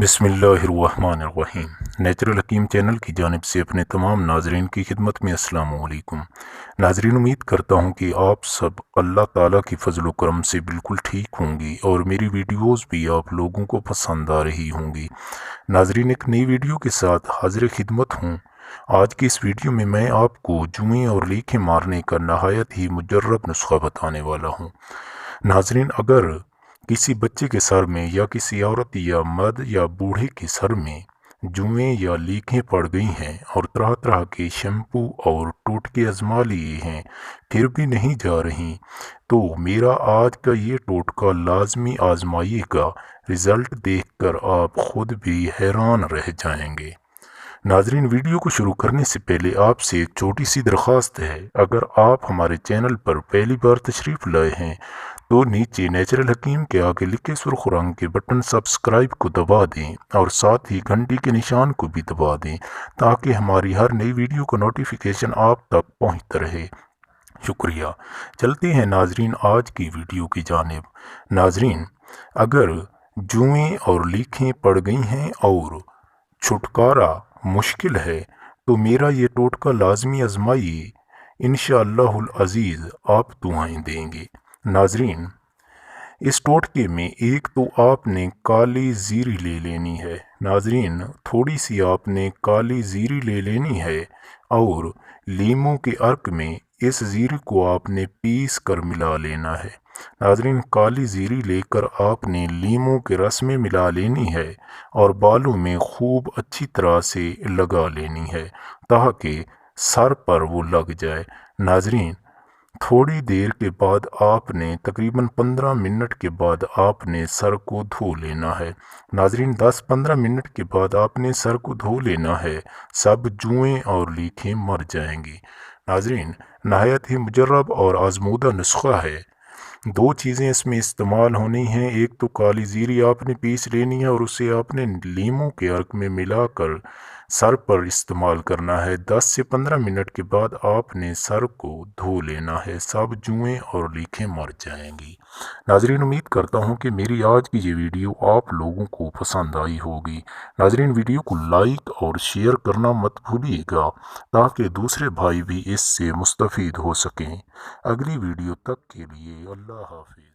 बिस्मिल्लाहिर्रहमानिर्रहीम। नेचुरल हकीम चैनल की जानिब से अपने तमाम नाजरीन की खिदमत में अस्सलाम वालेकुम। नाजरीन, उम्मीद करता हूँ कि आप सब अल्लाह ताला की फजल करम से बिल्कुल ठीक होंगी और मेरी वीडियोस भी आप लोगों को पसंद आ रही होंगी। नाजरीन, एक नई वीडियो के साथ हाजिर खिदमत हूँ। आज की इस वीडियो में मैं आपको जुएँ और लीखें मारने का नहायत ही मुजर्रब नुस्खा बताने वाला हूँ। नाजरीन, अगर किसी बच्चे के सर में या किसी औरत या मर्द या बूढ़े के सर में जुएं या लीखें पड़ गई हैं और तरह तरह के शैम्पू और टोटके आजमा लिए हैं फिर भी नहीं जा रही, तो मेरा आज का ये टोटका लाजमी आजमाइएगा। रिज़ल्ट देखकर आप खुद भी हैरान रह जाएंगे। नाजरीन, वीडियो को शुरू करने से पहले आपसे एक छोटी सी दरख्वास्त है। अगर आप हमारे चैनल पर पहली बार तशरीफ़ लाए हैं तो नीचे नेचुरल हकीम के आगे लिखे सुर्ख रंग के बटन सब्सक्राइब को दबा दें और साथ ही घंटी के निशान को भी दबा दें ताकि हमारी हर नई वीडियो का नोटिफिकेशन आप तक पहुंचता रहे। शुक्रिया। चलते हैं नाजरीन आज की वीडियो की जानिब। नाजरीन, अगर जुएं और लीखें पड़ गई हैं और छुटकारा मुश्किल है तो मेरा ये टोटका लाजमी आजमाइए। इंशाअल्लाहुल अज़ीज़ आप दुआएं देंगे। नाजरीन, इस टोटके में एक तो आपने काली जीरी ले लेनी है। नाजरीन, थोड़ी सी आपने काली जीरी ले लेनी है और लीमू के अर्क में इस जीरी को आपने पीस कर मिला लेना है। नाजरीन, काली जीरी लेकर आपने लीमू के रस में मिला लेनी है और बालों में खूब अच्छी तरह से लगा लेनी है ताकि सर पर वो लग जाए। नाजरीन, थोड़ी देर के बाद आपने तकरीबन 15 मिनट के बाद आपने सर को धो लेना है। नाजरीन, 10-15 मिनट के बाद आपने सर को धो लेना है। सब जुएं और लीखें मर जाएंगी। नाजरीन, नहायत ही मुजर्रब और आजमूदा नुस्खा है। दो चीज़ें इसमें इस्तेमाल होनी हैं। एक तो काली जीरी आपने पीस लेनी है और उसे आपने लीमू के अर्क में मिलाकर सर पर इस्तेमाल करना है। 10 से 15 मिनट के बाद आपने सर को धो लेना है। सब जुएं और लीखें मर जाएंगी। नाजरीन, उम्मीद करता हूं कि मेरी आज की ये वीडियो आप लोगों को पसंद आई होगी। नाजरीन, वीडियो को लाइक और शेयर करना मत भूलिएगा ताकि दूसरे भाई भी इससे मुस्तफ़ीद हो सकें। अगली वीडियो तक के लिए अल्लाह हाफ़िज़।